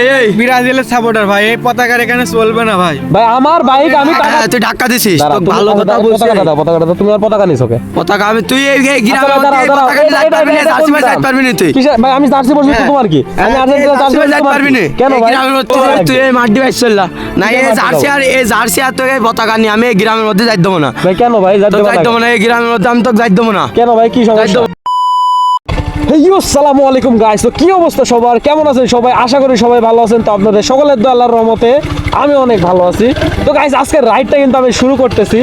এই ব্রাজিলের সাপোর্টার ভাই, এই পতাকার এখানে চলবে না ভাই। ভাই আমার বাইক আমি টাকা তুই ধাক্কা দিছিস, দাঁড়া, তো ভালো কথা বলছিস। পতাকাটা দাও, তুমি আর পতাকা নিছো কে? পতাকা আমি তুই এই গ্রামের আচ্ছা, মধ্যে দাঁড়াও, দাঁড়াও, পতাকা নিয়ে যাইতে পারবি না, জার্সি পরে যাইতে পারবি না তুই। কিসের ভাই? আমি জার্সি পরছি তো তোমার কি? আমি আর্জেন্টিনা জার্সি পরে যাইতে পারবি না কেন ভাই? গ্রামের মধ্যে তুই এই মাটি বাইছ চললা না, এই জার্সি আর তোকে পতাকা নিয়ে আমি এই গ্রামের মধ্যে যাইতে দেবো না। ভাই কেন ভাই? তো যাইতে দেবো না, এই গ্রামের মধ্যে আমি তোকে যাইতে দেবো না। কেন ভাই, কি সমস্যা? আসসালামু আলাইকুম গাইস, তো কি অবস্থা সবার, কেমন আছেন সবাই? আশা করি সবাই ভালো আছেন। তো আপনাদের সকলের দোয়া আল্লাহর রহমতে আমি অনেক ভালো আছি। তো গাইস আজকের রাইডটা কিন্তু আমি শুরু করতেছি।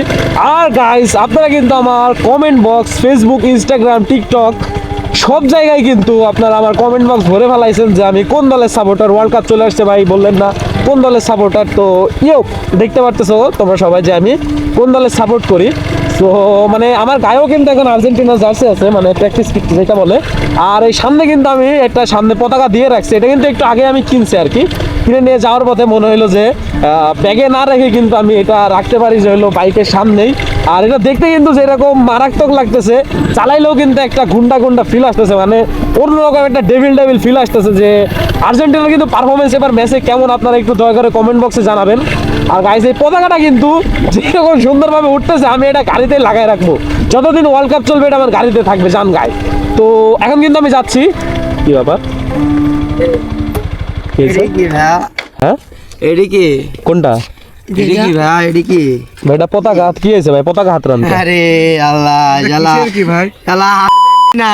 আর গাইস আপনারা কিন্তু আমার comment box, Facebook, Instagram, TikTok সব জায়গায় কিন্তু আপনারা আমার কমেন্ট বক্স ভরে ফেলাইছেন যে আমি কোন দলের সাপোর্টার। ওয়ার্ল্ড কাপ চলে আসছে ভাই, বললেন না কোন দলের সাপোর্টার। তো দেখতে পারতেছো তোমরা সবাই যে আমি কোন দলের সাপোর্ট করি। তো মানে আমার গায়েও কিন্তু এখন আর্জেন্টিনা জার্সি আছে, মানে প্র্যাকটিস কিট যেটা বলে। আর এই সামনে কিন্তু আমি একটা সামনে পতাকা দিয়ে রাখছি, এটা কিন্তু একটু আগে আমি কিনছি আর কি। কিনে নিয়ে যাওয়ার পথে মনে হলো যে ব্যাগে না রেখে কিন্তু আমি এটা রাখতে পারি, যে হলো বাইকের সামনেই। আর এটা দেখতে কিন্তু যেরকম মারাত্মক লাগতেছে, চালাইলেও কিন্তু একটা গুন্ডা গুন্ডা ফিল আসতেছে, মানে অন্যরকম একটা ডেভিল ডেভিল ফিল আসতেছে। যে আর্জেন্টিনার কিন্তু পারফরমেন্স এবার ম্যাচে কেমন আপনারা একটু দয়া করে কমেন্ট বক্সে জানাবেন। আর গাইস এই পতাকাটা কিন্তু যেরকম সুন্দরভাবে উঠতেছে, আমি এটা গাড়িতে লাগাই রাখবো, যতদিন ওয়ার্ল্ড কাপ চলবে এটা আমার গাড়িতে থাকবে জান গাই। তো এখন কিন্তু আমি যাচ্ছি। কি ব্যাপার? হ্যাঁ এডি কি কোনটা? এডি কি ভাই, এডি কি ভাই এটা পতাকা হাত, কি হয়েছে ভাই? পতাকা হাত রাখতে আরে আল্লাহ জ্বালা কি ভাই? জ্বালা না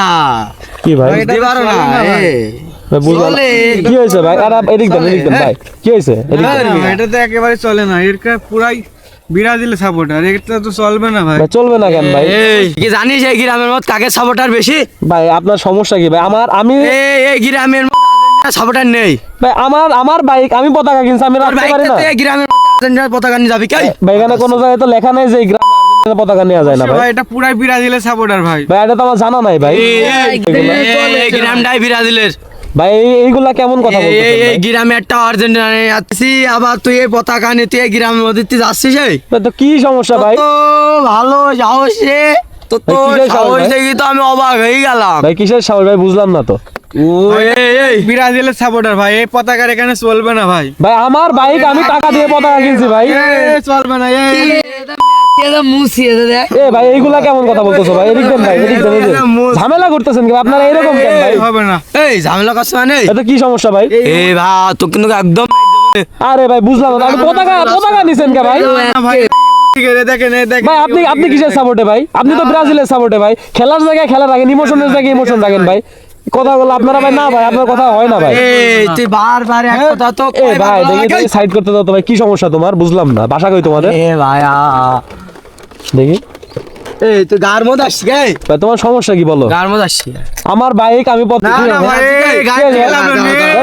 কি ভাই? বুঝতে পারো না ভাই বুঝলাম না। কি হয়েছে ভাই? আর এদিক দেন ভাই, কি হয়েছে? এদিক দেন। এটা তো একেবারে চলে না, এর পুরাই ব্রাজিলের সাপোর্টার, এটা তো চলবে না ভাই। ভাই চলবে না কেন ভাই? এই কি জানিস এই গ্রামের মধ্যে কাকে সাপোর্টার বেশি? ভাই আপনার সমস্যা কি ভাই? আমি এই গ্রামের মধ্যে সাপোর্টার নেই ভাই, আমার বাইক, আমি পতাকা কিনছি, আমি রাখতে পারি না। এই গ্রামের মধ্যে আর্জেন্টিনার পতাকা নিয়ে যাবি কে? ভাই এখানে কোনো জায়গায় তো লেখা নেই যে এই গ্রামে আর্জেন্টিনার পতাকা নেওয়া যায় না ভাই। ভাই এটা পুরাই ব্রাজিলের সাপোর্টার ভাই। ভাই এটা তো আমার জানা নাই ভাই। এই গ্রামটাই ব্রাজিলের ভাই এইগুলা কেমন কথা বলতেছেন এই ভাই? গ্রামে একটা আর্জেন্টিনা আছি, আবার তুই এই পতাকা নিয়ে তুই এই গ্রামের মধ্যে তুই যাচ্ছিস। এই ভাই তো কি সমস্যা ভাই? তো ভালো সাহস রে, তো ভাই, কিসের সাহস সাহস ভাই? দেখি তো আমি অবাক হয়ে গেলাম। ভাই কিসের সাহস ভাই? বুঝলাম না তো। এই ব্রাজিলের সাপোর্টার ভাই, এই পতাকার এখানে চলবে না ভাই। ভাই আমার বাইক, আমি টাকা দিয়ে পতাকা কিনছি ভাই। চলবে না। এ ভাই এইগুলা কেমন কথা বলতেছো ভাই? এদিক দেন ভাই, এদিক দেন, এদিক দেন। ঝামেলা করতেছেন কি আপনারা এরকম কেন ভাই? হবে না। এই ঝামেলা করছ মানে? এটা কি সমস্যা ভাই? এই ভাই তো কিন্তু একদম আরে ভাই বুঝলাম না, আপনি পতাকা নিছেন কে ভাই? না ভাই, দেখেন ভাই আপনি কিসের সাপোর্টে ভাই? আপনি তো ব্রাজিলের সাপোর্টে ভাই। খেলার জায়গায় খেলা রাখেন, ইমোশনের জায়গায় ইমোশন রাখেন ভাই। কথা বলো আপনারা ভাই। না ভাই আপনার কথা হয় না ভাই। এই তুই বারবার এক কথা তো এ ভাই দেখি সাইড করতে দাও তো ভাই। কি সমস্যা তোমার? বুঝলাম না। ভাষা কই তোমাদের? এ ভাই দেখি। এই তুই গার মধ্যে আসছিস কে? ভাই তোমার সমস্যা কি বলো? গার মধ্যে আসছিস? আমার বাইক, আমি না ভাই,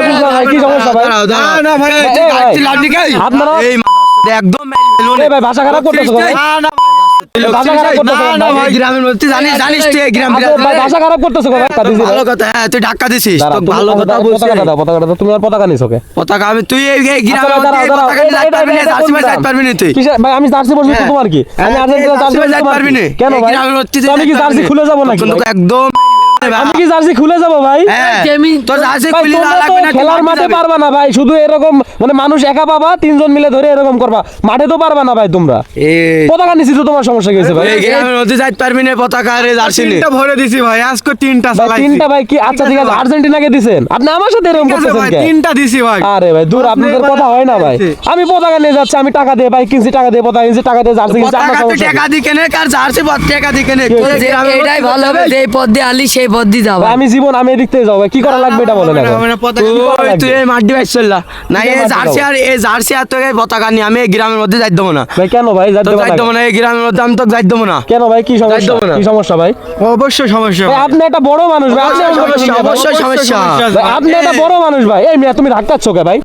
বুঝলাম ভাই, কি সমস্যা ভাই? না ভাই, আপনারা একদম এ ভাই ভাষা খারাপ করতেছো ভাই। ভাষা খারাপ করতেছো ভাই। গ্রামের মধ্যে তুই জানিস তুই এই গ্রাম আচ্ছা ভাই ভাষা খারাপ করতেছো ভাই। ভালো কথা। হ্যাঁ তুই ধাক্কা দিছিস, দাঁড়াও, তো ভালো কথা বলছিস। পতাকাটা দাও। তুমি আর পতাকা নিছো কে? পতাকা আমি তুই এই গ্রামের আচ্ছা, মধ্যে দাঁড়াও, পতাকা নিয়ে যাইতে পারবি না, জার্সি পরে যাইতে পারবি না তুই। ভাই আমি জার্সি পরছি তো তোমার কি? আমি আর্জেন্টিনা জার্সি পরে যাইতে পারবি না কেন ভাই? তো আমি কি জার্সি খুলে যাবো নাকি? একদম আমি কি জার্সি খুলে যাবো ভাই? তো জার্সি ভাই, খুলে তোমরা তো লাগবে না, খেলার মাঠে পারবা না ভাই। শুধু এরকম মানে মানুষ একা পাবা, তিনজন মিলে ধরে এরকম করবা, মাঠে তো পারবা না ভাই তোমরা। পতাকা নিছি তো তোমার সমস্যা কি হয়েছে ভাই? এই গ্রামের মধ্যে যাইতে পারবি না পতাকা রে জার্সি নিয়ে। তিনটা ভরে দিছি ভাই, আজকে তিনটা ভাই চালাইছি। তিনটা ভাই কি? আচ্ছা ঠিক আছে, আর্জেন্টিনাকে দিছেন আপনি, আমার সাথে এরকম ঠিক আছে করতেছেন ভাই, কে? তিনটা দিছি ভাই। আরে ভাই দূর, আপনাদের কথা হয় না ভাই। আমি পতাকা নিয়ে যাচ্ছি, আমি টাকা দিয়ে বাইক কিনছি, টাকা দিয়ে পতাকা কিনছি, টাকা দিয়ে জার্সি কিনছি, আমার পতাকা তুই সমস্যা কি? টাকা দি কেনে কার জার্সি টাকা দি কেনে? এটাই ভালো হবে, যে পথ দিয়ে আনলি সেই পথ দিয়ে যাবো। ভাই, আমি জীবন আমি এদিক থেকে যাবো ভাই। কি করা লাগবে এটা বলেন এখন। তুই এই মাটি বাইছ চললা না, এই জার্সি আর তোকে পতাকা নিয়ে আমি এই গ্রামের মধ্যে যাইতে দেবো না। ভাই কেন ভাই? তো যাইতে দেবো না, এই গ্রামের মধ্যে আমি তোকে যাইতে দেবো না। কেন ভাই? কি সমস্যা? যাইতে হবে না। কি সমস্যা ভাই? অবশ্যই সমস্যা ভাই, ভাই। আপনি একটা বড় মানুষ ভাই, আপনি এমন করতেছেন কেন ভাই? অবশ্যই সমস্যা। ভাই, আপনি একটা বড় মানুষ ভাই। এই মিয়া তুমি ধাক্কাচ্ছ কে ভাই?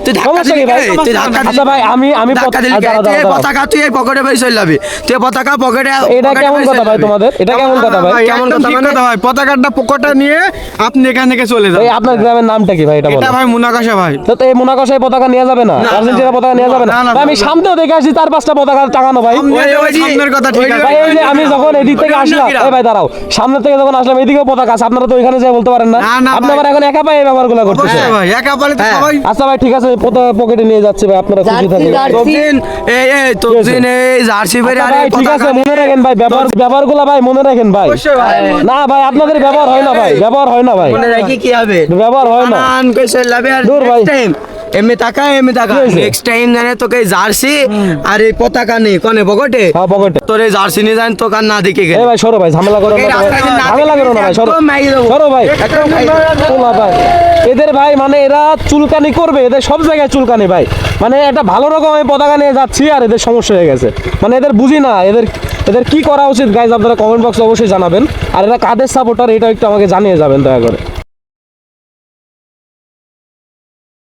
তুই ধাক্কা সমস্যা কি দিলি ভাই? কে? তুই ধাক্কা আচ্ছা ভাই, আমি ধাক্কা দিলি কে? দাঁড়াও, তুই এই দাঁড়াও, পতাকা তুই এই পকেটে বের চলে যাবি, তুই এই পতাকা পকেটে এটা কেমন কথা ভাই তোমাদের? এটা কেমন কথা ভাই? কেমন কথা মানে? ভাই পতাকাটা পকেটে নিয়ে আপনি এখান থেকে চলে যান। এই আপনার গ্রামের নামটা কি ভাই এটা এটা বলেন? ভাই মুনাকাশা ভাই। তো এই মোনাকোসায় পতাকা নেওয়া যাবে না, আর্জেন্টিনা পতাকা নেওয়া যাবে না? না, না, ভাই, আমি না। সামনেও দেখে আসছি 4-5টা পতাকা টাঙানো ভাই। ওই সামনের কথা ঠিক আছে। ভাই এই যে আমি যখন এদিক থেকে আসলাম, এই ভাই দাঁড়াও, সামনে থেকে যখন আসলাম এদিকেও পতাকা আছে, আপনারা তো ওইখানে যেয়ে বলতে পারেন না? না, না, আপনি ভাই। আবার এখন একা পায়ে এই ব্যাপারগুলো করতেছেন। অবশ্যই ভাই, একা পালে তো সবাই। আচ্ছা ভাই ঠিক আছে, পতাকা পকেটে নিয়ে যাচ্ছি ভাই, আপনারা খুশি থাকেন। তবদিন এই তবদিন এই জার্সি বেরে আচ্ছা ভাই ঠিক আছে, মনে রাখেন ভাই, ব্যাপারগুলো ভাই মনে রাখেন ভাই। অবশ্যই ভাই। না ভাই, আপনাদের ব্যবহার হয় না ভাই, ব্যবহার হয় না ভাই, মনে রাখি কি হবে ব্যবহার হয় না। আন কইছে লাবে আর দূর ভাই। নেক্সট টাইম এমনি টাকা কি হয়েছে? নেক্সট টাইম জানে তোকে জার্সি আর এই পতাকা নেই কোনে বগটে হ্যাঁ পকেটে। তোর এই জার্সি নিয়ে যান তোকে আর না দেখে এই গেল ভাই সরো ভাই, ঝামেলা করো না এই তো ভাই। রাস্তায় না ঝামেলা করো না ভাই, সরো একদম মাইরে দেবো। সরো ভাই। একদম মাইরে দেবো। পোলা ভাই, এদের ভাই মানে এরা চুলকানি করবে, এদের সব জায়গায় চুলকানি ভাই। মানে একটা ভালো রকম আমি পতাকা নিয়ে যাচ্ছি আর এদের সমস্যা হয়ে গেছে। মানে এদের বুঝি না, এদের কি করা উচিত গাইজ, আপনারা কমেন্ট বক্সে অবশ্যই জানাবেন। আর এরা কাদের সাপোর্টার এটা একটু আমাকে জানিয়ে যাবেন দয়া করে।